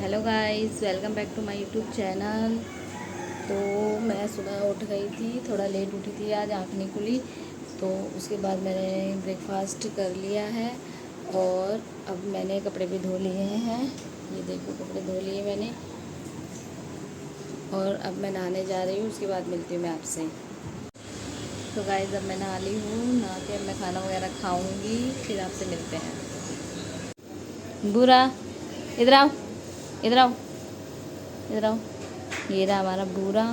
Hello guys, welcome back to my YouTube channel. तो मैं सुबह उठ गई थी, थोड़ा लेट उठी थी, आज आँख नहीं खुली। तो उसके बाद मैंने ब्रेकफास्ट कर लिया है और अब मैंने कपड़े भी धो लिए हैं। ये देखो, कपड़े धो लिए मैंने और अब मैं नहाने जा रही हूँ। उसके बाद मिलती हूँ मैं आपसे। तो गाइस, अब मैं नहा ली हूँ, नहा के मैं खाना वगैरह खाऊँगी, फिर आपसे मिलते हैं। बुरा, इधर आओ, इधर आओ, इधर आओ। ये रहा हमारा बूरा,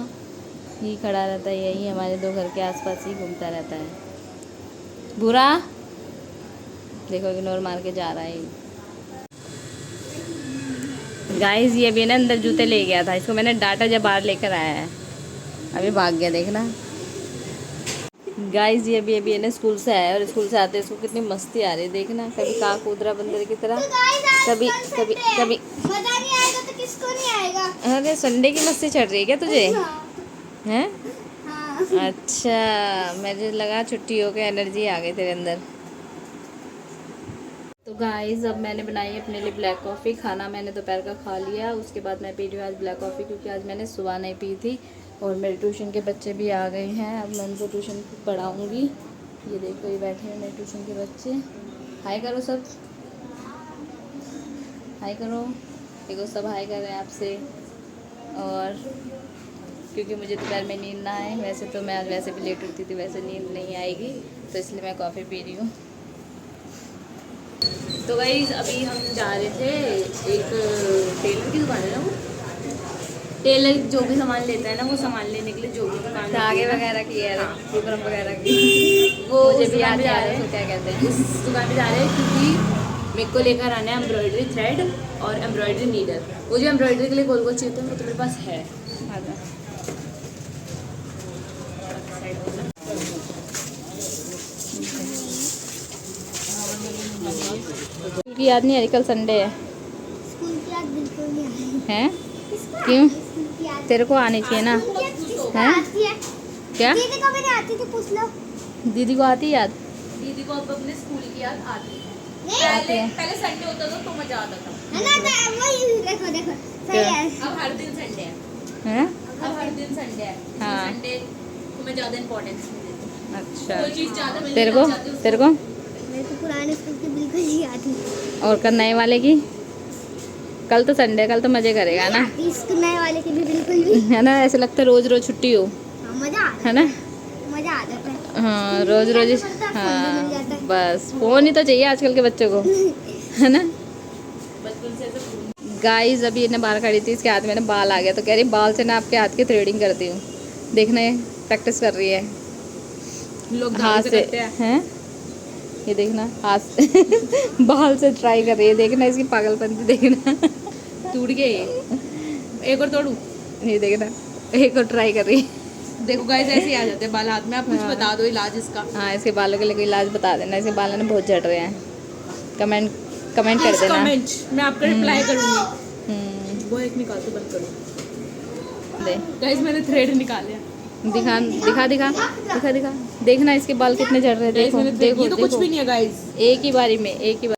ये खड़ा रहता है, यही हमारे दो घर के आसपास ही घूमता रहता है। बूरा देखो, इग्नोर मार के जा रहा है। गाइस, ये भी ना अंदर जूते ले गया था, इसको मैंने डांटा जब बाहर लेकर आया है, अभी भाग गया, देखना। गाइस, ये अभी है ना स्कूल से आया और स्कूल से आते इसको कितनी मस्ती आ रही है, देखना। कभी काक उधरा बंदर की तरह, कभी कभी कभी। मजा नहीं आएगा तो किसको नहीं आएगा। अरे संडे की मस्ती चढ़ रही है क्या तुझे? हैं? हाँ। अच्छा, मुझे लगा छुट्टी हो के एनर्जी आ गई तेरे अंदर। तो गाइस, अब मैंने बनाई अपने लिए ब्लैक कॉफ़ी। खाना मैंने दोपहर का खा लिया, उसके बाद मैं पी रही हूँ आज ब्लैक कॉफ़ी, क्योंकि आज मैंने सुबह नहीं पी थी। और मेरे ट्यूशन के बच्चे भी आ गए हैं, अब मैं उनको ट्यूशन पढ़ाऊँगी। ये देखो, ये बैठे हैं मेरे ट्यूशन के बच्चे। हाय करो सब, हाय करो। देखो, सब हाय कर रहे हैं आपसे। और क्योंकि मुझे दोपहर में नींद ना आए, वैसे तो मैं आज वैसे भी लेट उठती थी, वैसे नींद नहीं आएगी, तो इसलिए मैं कॉफ़ी पी रही हूँ। तो गाइस, अभी हम जा रहे थे, एक टेलर की दुकान है ना, वो टेलर जो भी सामान लेता है ना, वो सामान लेने के लिए जो भी दुकान धागे वगैरह की है, प्रोग्राम वगैरह की, वो मुझे भी याद आ रहा है क्या कहते हैं, उस दुकान पे जा रहे हैं, क्योंकि मेरे को लेकर आना है एम्ब्रॉयडरी थ्रेड और एम्ब्रॉयडरी नीडल। वो जो एम्ब्रॉयडरी के लिए गोल गोल चाहिए थे, वो तो मेरे पास है। क्योंकि याद नहीं आ रही, कल संडे है। स्कूल की याद बिल्कुल नहीं आई हैं? किसको क्यों? आती है स्कूल की याद? तेरे को आनी चाहिए ना। किसको हैं? आती है? क्या? दीदी को भी नहीं आती थी, पूछ लो। दीदी को आती याद? दीदी को अब अपने स्कूल की याद आती है। नहीं पहले संडे होता था तो मजा आता था। है ना, वही देखो देखो सही क्या? है। अब हर दिन संडे है। हैं? अब हर दिन संडे है। हाँ। संडे को मैं ज्यादा इंपॉर्टेंस नहीं देती। अच्छा, कोई चीज ज्यादा मिलने तेरे लग को? जाती है उसको। तेरे को? मेरे को पुराने स्कूल की बिल्कुल नहीं आती। और कल नए वाले की? कल तो संडे, कल तो मजे करेगा ना, इसको नए वाले की भी बिल्कुल भी। है ना? ऐसे लगता है रोज रोज छुट्टी हो, हाँ, मजा आता है ना? मजा आ जाता है। हाँ, रोज रोज। फोन भी मिल जाता हाँ, है। बस फोन ही तो चाहिए आजकल के बच्चों को, है ना? बचपन से ऐसे गाइस, अभी इन्हें बाल खड़ी थी, इसके हाथ में ना बाल आ गया, तो कह रही बाल से ना आपके हाथ की थ्रेडिंग करती हूँ। देखना, ये प्रैक्टिस कर रही है लोग हाथ धागे से, करते हैं। हैं? ये देखना, हाथ से बाल से ट्राई कर रही है, देखना इसकी पागलपंती, देखना। टूट गए ये। एक और तोड़ू। ये देखना, एक और ट्राई कर रही है। देखो गाइस, ऐसे ही आ जाते हैं बाल हाथ में। आप कुछ हाँ। बता दो इलाज इसका। हाँ, इसके बालों के लिए कोई इलाज बता देना, इसके बाल ना बहुत झड़ रहे हैं। कमेंट कर देना। कमेंट मैं आपका रिप्लाई करूंगी। हम्म, वो एक निकाल के बंद करो। दे गाइस, मैंने थ्रेड निकाल लिया। दिखा दिखा दिखा दिखा दिखा, देखना इसके बाल कितने झड़ रहे हैं। गाइस, देखो मैंने thread- देखो ये तो कुछ देखो, भी नहीं है गाइस। एक ही बारी में, एक ही बार।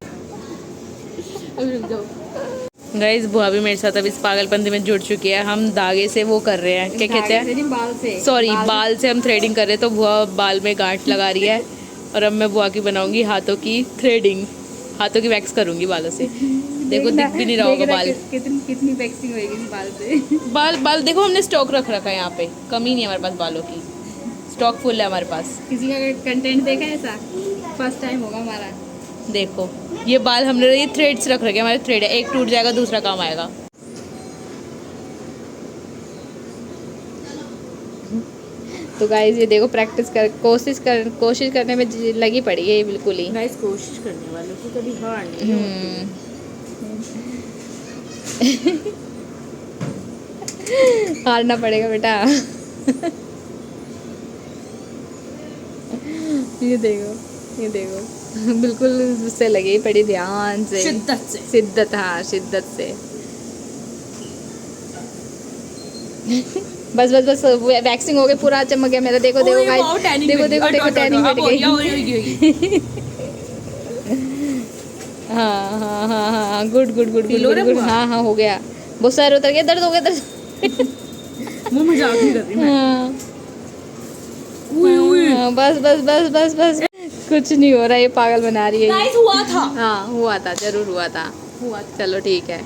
अभी रुक जाओ। गाइस, बुआ भी मेरे साथ अब इस पागलपंती में जुड़ चुकी है। हम धागे से वो कर रहे हैं, क्या कहते हैं, बाल से। सॉरी, बाल से हम थ्रेडिंग कर रहे हैं। तो बुआ बाल में गांठ लगा रही है और अब मैं बुआ की बनाऊंगी हाथों की थ्रेडिंग, हाथों की वैक्स करूंगी बालों से। देखो, दिख भी नहीं रहा होगा बाल। कितनी वैक्सिंग होगी बाल से। बाल देखो, हमने स्टॉक रख रखा है यहाँ पे, कमी नहीं है हमारे पास बालों की, स्टॉक फुल है हमारे पास। किसी का कंटेंट देखा है ऐसा? फर्स्ट टाइम होगा हमारा। देखो, ये बाल हमने ये थ्रेड्स रख रखे हैं, हमारे थ्रेड है, एक टूट जाएगा दूसरा काम आएगा। तो गाइस, ये देखो, कोशिश करने में लगी पड़ी है ये बिल्कुल ही। गाइस, कोशिश करने वालों की कभी हार नहीं होती। हारना पड़ेगा बेटा। ये देखो, ये देखो, बिल्कुल उससे लगी पड़ी, ध्यान से, शिद्दत से। शिद्दत, हाँ, शिद्दत से। बस बस बस, वैक्सिंग हो गई, पूरा चमक गया मेरा। देखो देखो गाइस, देखो देखो देखो, टैनिंग हट गई। हाँ हाँ हाँ हाँ, good good good good good, हाँ हाँ, हो गया। वो सर उतर गया, दर्द हो गया, दर्द। वो मजाक नहीं कर रही मैं। हाँ। हाँ, बस बस बस बस बस, कुछ नहीं हो रहा, ये पागल बना रही है। गाइस हुआ था। हाँ हुआ था, जरूर हुआ था। हुआ चलो ठीक है।